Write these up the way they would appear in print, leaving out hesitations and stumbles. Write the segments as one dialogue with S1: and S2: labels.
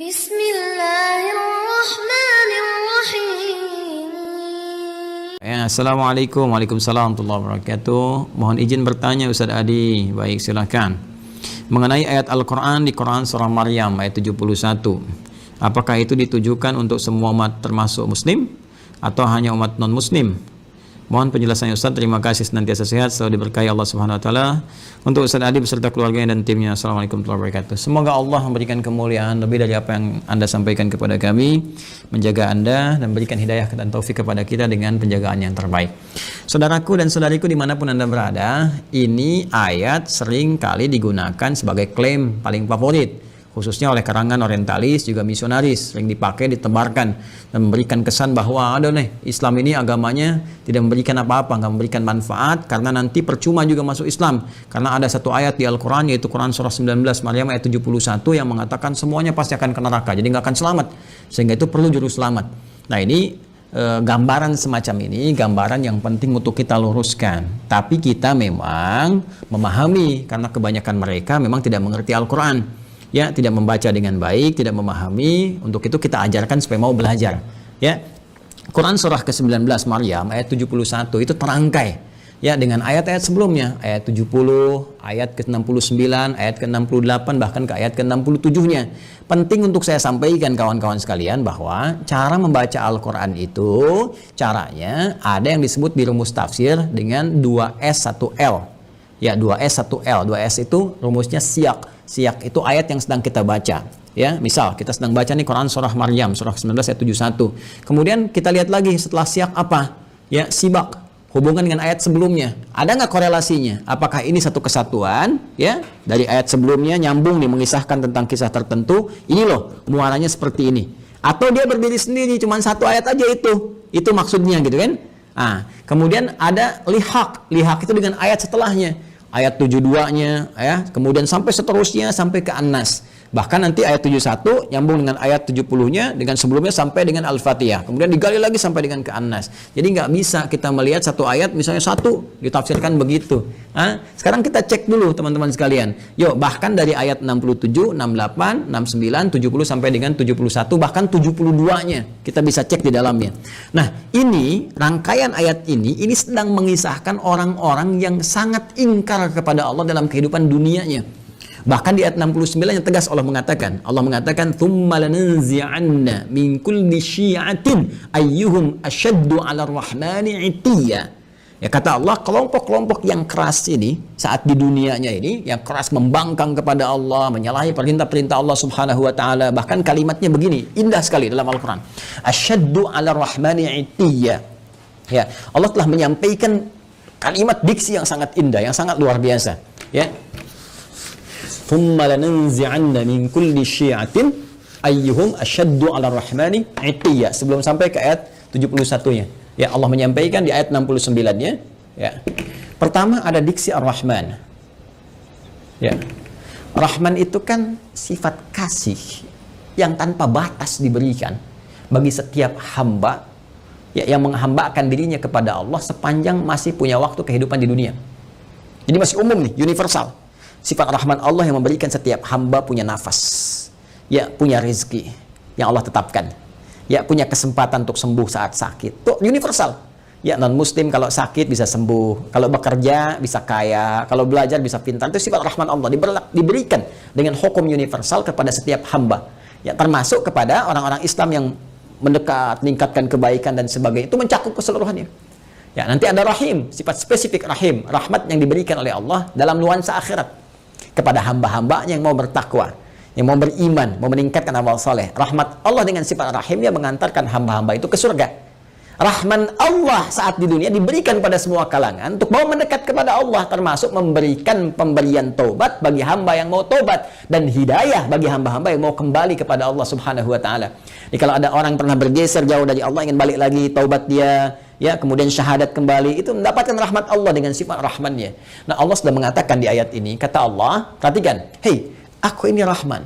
S1: Bismillahirrahmanirrahim.
S2: Assalamualaikum warahmatullahi wabarakatuh. Mohon izin bertanya Ustaz Adi. Baik, silakan. Mengenai ayat Al-Quran di Quran surah Maryam ayat 71. Apakah itu ditujukan untuk semua umat termasuk muslim atau hanya umat non-muslim? Mohon penjelasannya Ustaz. Terima kasih, senantiasa sehat, selalu diberkahi Allah Subhanahu wa taala. Untuk Ustaz Adi beserta keluarganya dan timnya. Assalamualaikum warahmatullahi wabarakatuh. Semoga Allah memberikan kemuliaan lebih dari apa yang Anda sampaikan kepada kami, menjaga Anda dan berikan hidayah dan taufik kepada kita dengan penjagaan yang terbaik. Saudaraku dan saudariku dimanapun Anda berada, ini ayat sering kali digunakan sebagai klaim paling favorit, khususnya oleh karangan orientalis juga misionaris, sering dipakai, ditebarkan dan memberikan kesan bahwa ada nih Islam ini agamanya tidak memberikan apa-apa, nggak memberikan manfaat, karena nanti percuma juga masuk Islam, karena ada satu ayat di Al-Quran yaitu Quran surah 19 Maryam ayat 71 yang mengatakan semuanya pasti akan ke neraka, jadi nggak akan selamat, sehingga itu perlu juru selamat. Nah ini gambaran semacam ini gambaran yang penting untuk kita luruskan, tapi kita memang memahami karena kebanyakan mereka memang tidak mengerti Al-Quran, ya, tidak membaca dengan baik, tidak memahami. Untuk itu kita ajarkan supaya mau belajar, ya. Quran surah ke-19 Maryam ayat 71 itu terangkai, ya, dengan ayat-ayat sebelumnya, ayat 70, ayat ke-69, ayat ke-68, bahkan ke ayat ke-67-nya. Penting untuk saya sampaikan kawan-kawan sekalian bahwa cara membaca Al-Quran itu caranya ada yang disebut di rumus tafsir dengan 2S 1L. Ya, 2S 1L. 2S itu rumusnya siyak. Siyak itu ayat yang sedang kita baca. Ya, misal kita sedang baca nih Quran surah Maryam surah 19 ayat 71. Kemudian kita lihat lagi setelah siyak apa? Ya, sibak. Hubungan dengan ayat sebelumnya. Ada nggak korelasinya? Apakah ini satu kesatuan? Ya, dari ayat sebelumnya nyambung nih mengisahkan tentang kisah tertentu. Ini loh muaranya seperti ini. Atau dia berdiri sendiri, cuma satu ayat aja itu. Itu maksudnya gitu kan? Nah, kemudian ada lihak. Lihak itu dengan ayat setelahnya. Ayat 72-nya, ya, kemudian sampai seterusnya sampai ke An-Nas. Bahkan nanti ayat 71 nyambung dengan ayat 70-nya dengan sebelumnya sampai dengan Al-Fatihah. Kemudian digali lagi sampai dengan ke An-Nas. Jadi nggak bisa kita melihat satu ayat misalnya satu ditafsirkan begitu. Sekarang kita cek dulu teman-teman sekalian. Yuk, bahkan dari ayat 67, 68, 69, 70 sampai dengan 71, bahkan 72-nya kita bisa cek di dalamnya. Nah, ini rangkaian ayat ini sedang mengisahkan orang-orang yang sangat ingkar kepada Allah dalam kehidupan dunianya. Bahkan di ayat 69 yang tegas Allah mengatakan thumma lananzi'anna min kulli syi'atin ayyuhum asyaddu 'ala ar-rahmani 'itiyya. Ya, kata Allah, kelompok-kelompok yang keras ini saat di dunianya ini, yang keras membangkang kepada Allah, menyalahi perintah-perintah Allah Subhanahu wa taala, bahkan kalimatnya begini, indah sekali dalam Al-Qur'an. Asyaddu 'ala ar-rahmani 'itiyya. Ya, Allah telah menyampaikan kalimat diksi yang sangat indah, yang sangat luar biasa, ya. Thumma lananzi'anna min kulli syi'atin ayyuhum asyaddu 'ala ar-rahmani 'itiyya. Sebelum sampai ke ayat 71-nya. Ya, Allah menyampaikan di ayat 69-nya, ya. Pertama ada diksi Ar-Rahman. Ya. Rahman itu kan sifat kasih yang tanpa batas diberikan bagi setiap hamba, ya, yang menghambakan dirinya kepada Allah sepanjang masih punya waktu kehidupan di dunia. Jadi masih umum nih, universal. Sifat Rahman Allah yang memberikan setiap hamba punya nafas, ya, punya rezeki yang Allah tetapkan, ya, punya kesempatan untuk sembuh saat sakit. Itu universal. Ya, non muslim kalau sakit bisa sembuh, kalau bekerja bisa kaya, kalau belajar bisa pintar. Itu sifat Rahman Allah diberikan dengan hukum universal kepada setiap hamba. Ya, termasuk kepada orang-orang Islam yang mendekat, meningkatkan kebaikan dan sebagainya. Itu mencakup keseluruhannya. Ya, nanti ada Rahim, sifat spesifik Rahim, rahmat yang diberikan oleh Allah dalam nuansa akhirat kepada hamba-hamba yang mau bertakwa, yang mau beriman, mau meningkatkan amal soleh. Rahmat Allah dengan sifat rahimnya mengantarkan hamba-hamba itu ke surga. Rahman Allah saat di dunia diberikan pada semua kalangan untuk mau mendekat kepada Allah, termasuk memberikan pemberian taubat bagi hamba yang mau taubat dan hidayah bagi hamba-hamba yang mau kembali kepada Allah Subhanahu wa taala. Jadi kalau ada orang pernah bergeser jauh dari Allah, ingin balik lagi, taubat dia, ya, kemudian syahadat kembali, itu mendapatkan rahmat Allah dengan sifat rahmannya. Nah, Allah sudah mengatakan di ayat ini, kata Allah, perhatikan, hei, aku ini Rahman,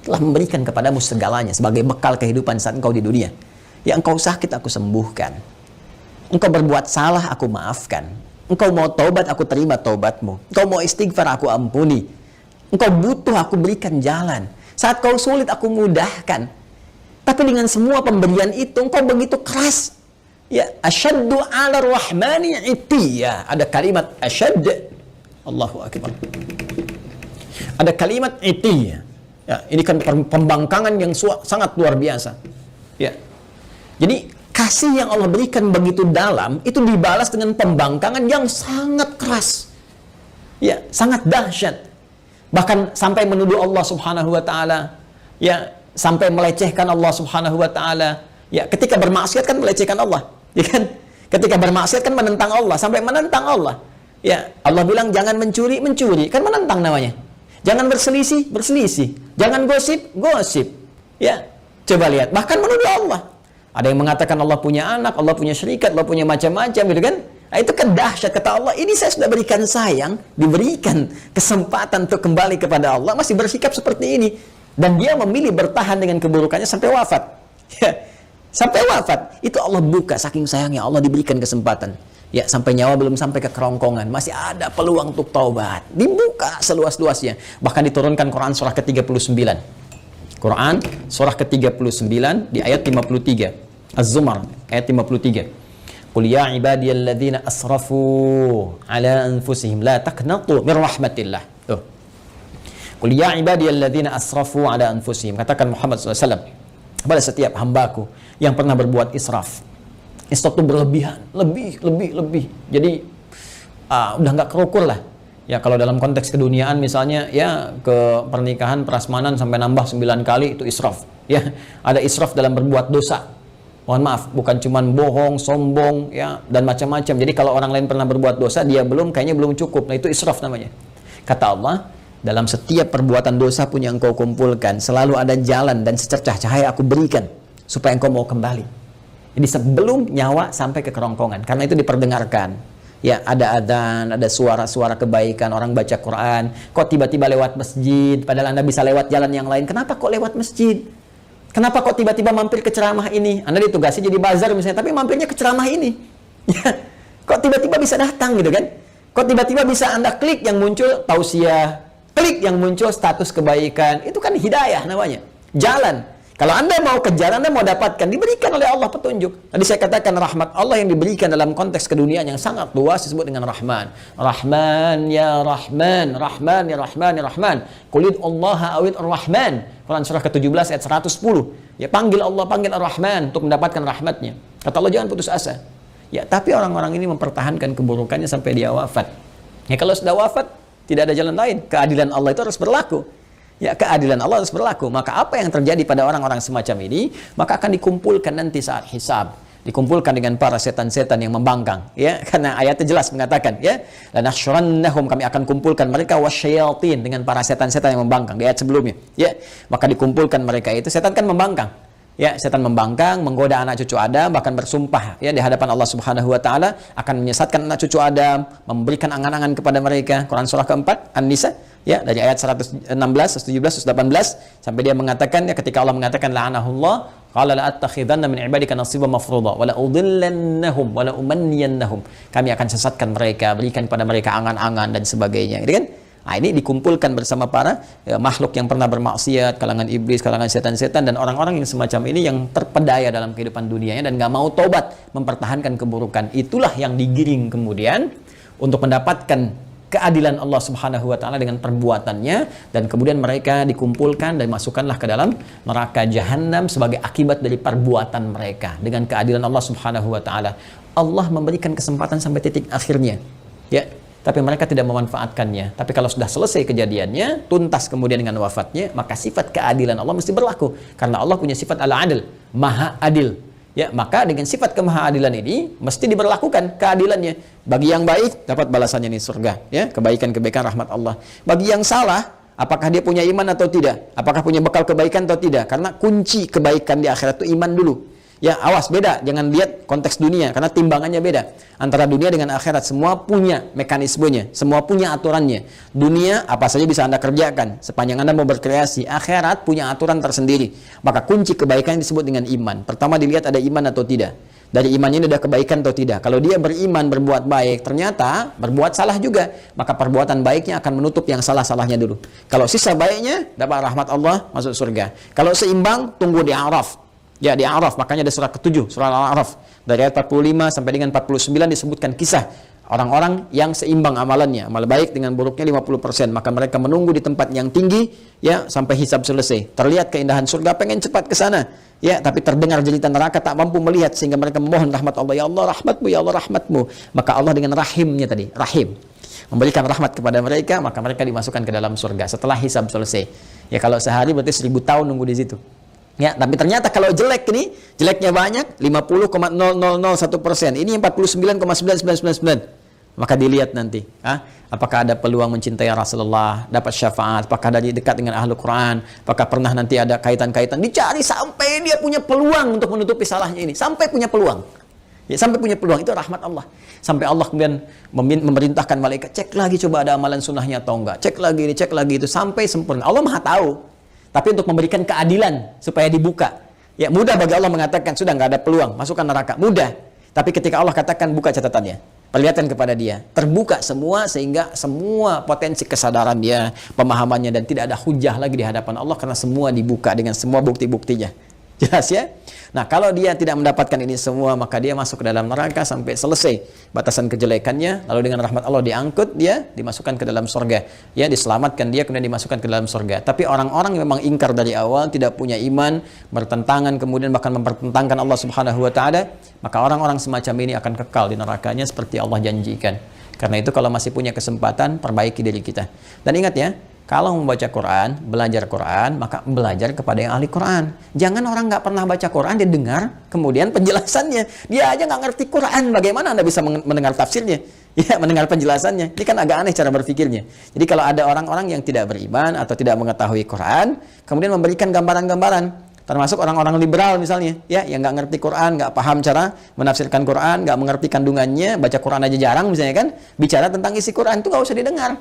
S2: telah memberikan kepadamu segalanya sebagai bekal kehidupan saat engkau di dunia. Ya, engkau sakit, aku sembuhkan. Engkau berbuat salah, aku maafkan. Engkau mau taubat, aku terima taubatmu. Engkau mau istighfar, aku ampuni. Engkau butuh, aku berikan jalan.
S1: Saat kau sulit, aku mudahkan. Tapi dengan semua pemberian itu, engkau begitu keras. Ya, asyaddu 'ala rahmani itiya. Ada kalimat asyad. Allahu akbar. Ada kalimat itiya. Ya, ini kan pembangkangan yang sangat luar biasa. Ya. Jadi kasih yang Allah berikan begitu dalam itu dibalas dengan pembangkangan yang sangat keras. Ya, sangat dahsyat. Bahkan sampai menuduh Allah Subhanahu wa taala. Ya, sampai melecehkan Allah Subhanahu wa taala. Ya, ketika bermaksiat kan melecehkan Allah, ya kan? Ketika bermaksiat kan menentang Allah, sampai menentang Allah. Ya, Allah bilang jangan mencuri, mencuri, kan menentang namanya. Jangan berselisih, berselisih. Jangan gosip, gosip. Ya, coba lihat, bahkan menuduh Allah. Ada yang mengatakan Allah punya anak, Allah punya syarikat, Allah punya macam-macam, gitu kan? Nah, itu kan dahsyat, kata Allah, ini saya sudah berikan sayang, diberikan kesempatan untuk kembali kepada Allah, masih bersikap seperti ini. Dan dia memilih bertahan dengan keburukannya sampai wafat. Ya, sampai wafat. Itu Allah buka, saking sayangnya Allah diberikan kesempatan. Ya, sampai nyawa belum sampai ke kerongkongan, masih ada peluang untuk taubat. Dibuka seluas-luasnya. Bahkan diturunkan Quran surah ke-39. Quran surah ke-39 di ayat 53. Az-Zumar ayat 53. Qul ya ibadiyalladzina asrafu ala anfusihim la taqnatu min rahmatillah. Tuh. Qul ya ibadiyalladzina asrafu ala anfusihim. Katakan Muhammad SAW kepada setiap hambaku yang pernah berbuat israf. Israf itu berlebihan, lebih. Jadi udah nggak kerukur lah. Ya, kalau dalam konteks keduniaan misalnya, ya ke pernikahan, prasmanan sampai nambah 9 kali, itu israf. Ya, ada israf dalam berbuat dosa. Mohon maaf, bukan cuman bohong, sombong, ya, dan macam-macam. Jadi kalau orang lain pernah berbuat dosa, dia kayaknya belum cukup. Nah, itu israf namanya. Kata Allah, dalam setiap perbuatan dosa pun yang engkau kumpulkan, selalu ada jalan dan secercah cahaya aku berikan, supaya engkau mau kembali. Jadi sebelum nyawa sampai ke kerongkongan, karena itu diperdengarkan. Ya, ada adzan, ada suara-suara kebaikan, orang baca Quran. Kok tiba-tiba lewat masjid, padahal Anda bisa lewat jalan yang lain. Kenapa kok lewat masjid? Kenapa kok tiba-tiba mampir ke ceramah ini? Anda ditugasi jadi bazar misalnya, tapi mampirnya ke ceramah ini. Ya, kok tiba-tiba bisa datang gitu kan? Kok tiba-tiba bisa Anda klik yang muncul tausiah, klik yang muncul status kebaikan. Itu kan hidayah namanya. Jalan. Kalau Anda mau kejar, Anda mau dapatkan, diberikan oleh Allah petunjuk. Tadi saya katakan rahmat Allah yang diberikan dalam konteks keduniaan yang sangat luas disebut dengan Rahman. Rahman ya Rahman, Rahman ya Rahman ya Rahman. Qulid Allah awid Ar-Rahman. Quran surah ke-17 ayat 110. Ya, panggil Allah, panggil Ar-Rahman untuk mendapatkan rahmatnya. Kata Allah, jangan putus asa. Ya, tapi orang-orang ini mempertahankan keburukannya sampai dia wafat. Ya, kalau sudah wafat, tidak ada jalan lain. Keadilan Allah itu harus berlaku. Ya, keadilan Allah harus berlaku. Maka apa yang terjadi pada orang-orang semacam ini, maka akan dikumpulkan nanti saat hisab. Dikumpulkan dengan para setan-setan yang membangkang. Ya, karena ayatnya jelas mengatakan, ya, lanahsyurannahum, kami akan kumpulkan mereka wasyayatin, dengan para setan-setan yang membangkang di ayat sebelumnya. Ya, maka dikumpulkan mereka itu, setan kan membangkang. Ya, setan membangkang, menggoda anak cucu Adam, bahkan bersumpah ya di hadapan Allah Subhanahu wa taala akan menyesatkan anak cucu Adam, memberikan angan-angan kepada mereka. Quran surah keempat An-Nisa, ya, dari ayat 116, 117, 118 sampai dia mengatakan, ya, ketika Allah mengatakan la'anahullah, qala la attakhidanna min ibadika nasiban mafruḍa wa la udhillannahum wa la umanniyannahum. Kami akan sesatkan mereka, berikan pada mereka angan-angan dan sebagainya. Gitu kan? Nah, ini dikumpulkan bersama para makhluk yang pernah bermaksiat, kalangan iblis, kalangan setan-setan, dan orang-orang yang semacam ini yang terpedaya dalam kehidupan dunianya dan gak mau tobat, mempertahankan keburukan. Itulah yang digiring kemudian untuk mendapatkan keadilan Allah Subhanahu wa taala dengan perbuatannya, dan kemudian mereka dikumpulkan dan masukkanlah ke dalam neraka jahanam sebagai akibat dari perbuatan mereka. Dengan keadilan Allah Subhanahu wa taala, Allah memberikan kesempatan sampai titik akhirnya. Ya, tapi mereka tidak memanfaatkannya. Tapi kalau sudah selesai kejadiannya, tuntas kemudian dengan wafatnya, maka sifat keadilan Allah mesti berlaku. Karena Allah punya sifat al-adil, maha adil. Ya, maka dengan sifat kemahaadilan ini mesti diberlakukan keadilannya. Bagi yang baik dapat balasannya di surga, ya, kebaikan-kebaikan rahmat Allah. Bagi yang salah, apakah dia punya iman atau tidak? Apakah punya bekal kebaikan atau tidak? Karena kunci kebaikan di akhirat itu iman dulu. Ya, awas, beda, jangan lihat konteks dunia karena timbangannya beda. Antara dunia dengan akhirat, semua punya mekanismenya, semua punya aturannya. Dunia apa saja bisa Anda kerjakan sepanjang Anda mau berkreasi. Akhirat punya aturan tersendiri. Maka kunci kebaikan disebut dengan iman. Pertama dilihat ada iman atau tidak. Dari imannya ini ada kebaikan atau tidak. Kalau dia beriman, berbuat baik, ternyata berbuat salah juga, maka perbuatan baiknya akan menutup yang salah-salahnya dulu. Kalau sisa baiknya, dapat rahmat Allah, masuk surga. Kalau seimbang, tunggu di Araf. Ya, di Araf, makanya ada surah ke-7, surah Al-A'raf. Dari ayat 45 sampai dengan 49 disebutkan kisah orang-orang yang seimbang amalannya, amal baik dengan buruknya 50%, maka mereka menunggu di tempat yang tinggi ya sampai hisab selesai. Terlihat keindahan surga, pengen cepat ke sana. Ya, tapi terdengar jeritan neraka tak mampu melihat sehingga mereka memohon rahmat Allah, ya Allah rahmatmu, ya Allah rahmatmu. Maka Allah dengan rahimnya tadi, rahim, memberikan rahmat kepada mereka, maka mereka dimasukkan ke dalam surga setelah hisab selesai. Ya, kalau sehari berarti 1000 tahun nunggu di situ. Ya, tapi ternyata kalau jelek ini, jeleknya banyak, 50,0001%. Ini 49,9999. Maka dilihat nanti, apakah ada peluang mencintai Rasulullah, dapat syafaat, apakah dari dekat dengan ahlu Quran, apakah pernah nanti ada kaitan-kaitan, dicari sampai dia punya peluang untuk menutupi salahnya ini, sampai punya peluang. Ya, sampai punya peluang, itu rahmat Allah. Sampai Allah kemudian memerintahkan malaikat, cek lagi coba ada amalan sunnahnya atau enggak, cek lagi ini, cek lagi itu, sampai sempurna. Allah Maha tahu. Tapi untuk memberikan keadilan supaya dibuka. Ya, mudah bagi Allah mengatakan sudah nggak ada peluang, masukkan neraka, mudah. Tapi ketika Allah katakan buka catatannya, perlihatkan kepada dia, terbuka semua sehingga semua potensi kesadaran dia, pemahamannya, dan tidak ada hujah lagi di hadapan Allah karena semua dibuka dengan semua bukti-buktinya. Jelas ya? Nah, kalau dia tidak mendapatkan ini semua, maka dia masuk ke dalam neraka sampai selesai batasan kejelekannya, lalu dengan rahmat Allah diangkut, dia dimasukkan ke dalam surga. Ya, diselamatkan dia, kemudian dimasukkan ke dalam surga. Tapi orang-orang yang memang ingkar dari awal, tidak punya iman, bertentangan, kemudian bahkan mempertentangkan Allah Subhanahu wa taala, maka orang-orang semacam ini akan kekal di nerakanya seperti Allah janjikan. Karena itu kalau masih punya kesempatan, perbaiki diri kita. Dan ingat ya, kalau membaca Quran, belajar Quran, maka belajar kepada yang ahli Quran. Jangan orang nggak pernah baca Quran, dia dengar, kemudian penjelasannya. Dia aja nggak ngerti Quran, bagaimana Anda bisa mendengar tafsirnya? Ya, mendengar penjelasannya. Ini kan agak aneh cara berpikirnya. Jadi kalau ada orang-orang yang tidak beriman atau tidak mengetahui Quran, kemudian memberikan gambaran-gambaran, termasuk orang-orang liberal misalnya, ya, yang nggak ngerti Quran, nggak paham cara menafsirkan Quran, nggak mengerti kandungannya, baca Quran aja jarang misalnya kan, bicara tentang isi Quran itu nggak usah didengar.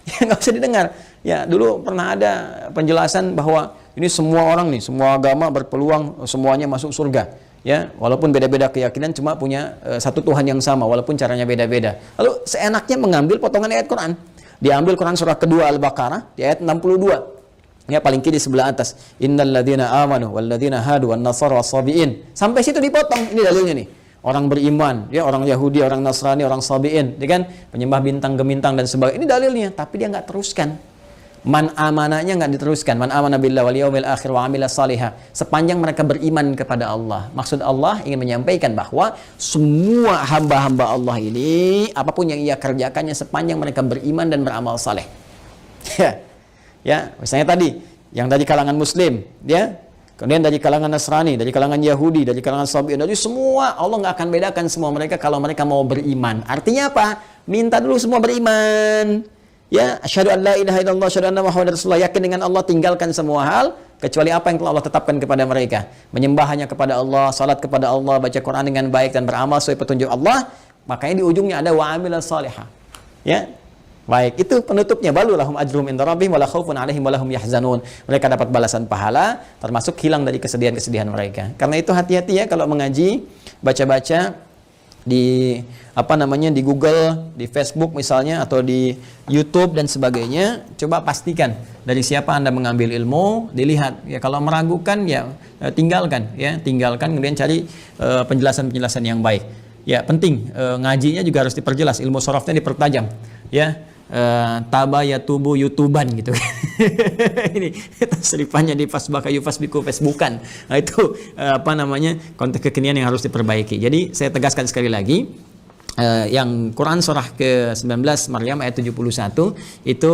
S1: Ya, nggak usah didengar. Ya, dulu pernah ada penjelasan bahwa ini semua orang nih, semua agama berpeluang semuanya masuk surga. Ya, walaupun beda-beda keyakinan, cuma punya satu Tuhan yang sama, walaupun caranya beda-beda. Lalu seenaknya mengambil potongan ayat Quran. Diambil Quran surah kedua Al-Baqarah di ayat 62. Ya, paling kiri sebelah atas. Innal ladzina amanu wal ladzina hadu wan nasara was-sabiin. Sampai situ dipotong. Ini dalilnya nih. Orang beriman, ya, orang Yahudi, orang Nasrani, orang Sabi'in, ya kan, penyembah bintang gemintang dan sebagainya. Ini dalilnya, tapi dia nggak teruskan. Man amanahnya nggak diteruskan. Man amana billah wal yaumil akhir wa amila salihah. Sepanjang mereka beriman kepada Allah. Maksud Allah ingin menyampaikan bahwa semua hamba-hamba Allah ini, apapun yang ia kerjakannya sepanjang mereka beriman dan beramal saleh. Ya, misalnya tadi yang dari kalangan Muslim, ya. Kemudian dari kalangan Nasrani, dari kalangan Yahudi, dari kalangan Sabi'in, dari semua, Allah nggak akan bedakan semua mereka kalau mereka mau beriman. Artinya apa? Minta dulu semua beriman. Ya, asyhadu an la ilaha illallah, asyhadu anna Muhammadar Rasulullah, yakin dengan Allah, tinggalkan semua hal kecuali apa yang telah Allah tetapkan kepada mereka. Menyembah hanya kepada Allah, salat kepada Allah, baca Quran dengan baik dan beramal sesuai petunjuk Allah. Makanya di ujungnya ada wa amila salihah. Ya. Baik, itu penutupnya, balu lahum ajrum inda rabbihim wala khaufun alaihim wala hum yahzanun. Mereka dapat balasan pahala, termasuk hilang dari kesedihan-kesedihan mereka. Karena itu hati-hati ya kalau mengaji, baca-baca di di Google, di Facebook misalnya, atau di YouTube dan sebagainya, coba pastikan dari siapa Anda mengambil ilmu, dilihat. Ya, kalau meragukan ya tinggalkan, kemudian cari penjelasan-penjelasan yang baik. Ya, penting ngajinya juga harus diperjelas, ilmu sorofnya dipertajam. Ya, tabayatubu youtuban gitu. Ini tasrifannya di fasbaka yufasbiku facebookan. Nah, itu konteks kekinian yang harus diperbaiki. Jadi saya tegaskan sekali lagi, yang Quran surah ke-19 Maryam ayat 71 itu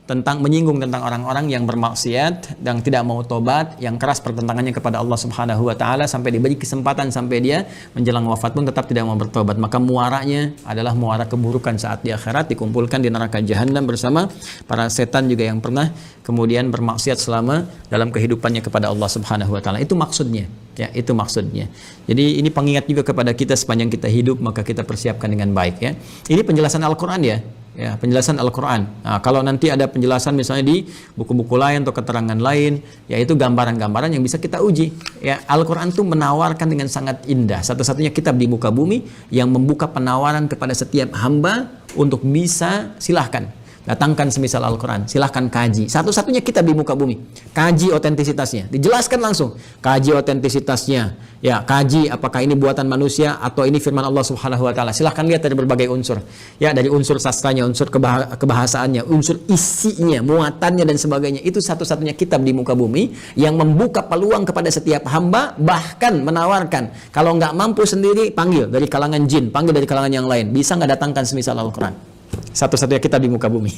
S1: tentang menyinggung tentang orang-orang yang bermaksiat dan tidak mau tobat, yang keras pertentangannya kepada Allah Subhanahu wa taala sampai diberi kesempatan sampai dia menjelang wafat pun tetap tidak mau bertobat. Maka muaranya adalah muara keburukan saat di akhirat, dikumpulkan di neraka jahanam bersama para setan juga yang pernah kemudian bermaksiat selama dalam kehidupannya kepada Allah Subhanahu wa taala. Itu maksudnya. Ya, itu maksudnya. Jadi ini pengingat juga kepada kita sepanjang kita hidup, maka kita persiapkan dengan baik ya. Ini penjelasan Al-Qur'an ya.
S2: ya, penjelasan Al-Quran. Nah, kalau nanti ada penjelasan misalnya di buku-buku lain atau keterangan lain, yaitu gambaran-gambaran yang bisa kita uji. Ya, Al-Quran itu menawarkan dengan sangat indah. Satu-satunya kitab di muka bumi yang membuka penawaran kepada setiap hamba untuk bisa silahkan datangkan semisal Al-Quran, silahkan kaji. Satu-satunya kitab di muka bumi. Kaji otentisitasnya. Dijelaskan langsung. Kaji otentisitasnya. Ya, kaji apakah ini buatan manusia atau ini firman Allah Subhanahu wa taala. Silahkan lihat dari berbagai unsur. Ya, dari unsur sastranya, unsur kebahasaannya, unsur isinya, muatannya dan sebagainya. Itu satu-satunya kitab di muka bumi yang membuka peluang kepada setiap hamba, bahkan menawarkan kalau nggak mampu sendiri, panggil dari kalangan jin, panggil dari kalangan yang lain. Bisa nggak datangkan semisal Al-Quran? Satu-satunya kitab di muka bumi.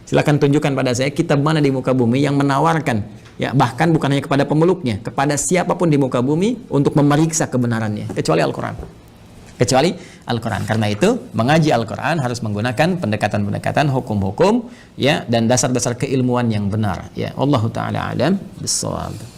S2: Silakan tunjukkan pada saya kitab mana di muka bumi yang menawarkan, ya, bahkan bukan hanya kepada pemeluknya, kepada siapapun di muka bumi untuk memeriksa kebenarannya, kecuali Al-Quran. Kecuali Al-Quran. Karena itu mengaji Al-Quran harus menggunakan pendekatan-pendekatan hukum-hukum, ya, dan dasar-dasar keilmuan yang benar. Ya, Wallahu taala alam bissawab.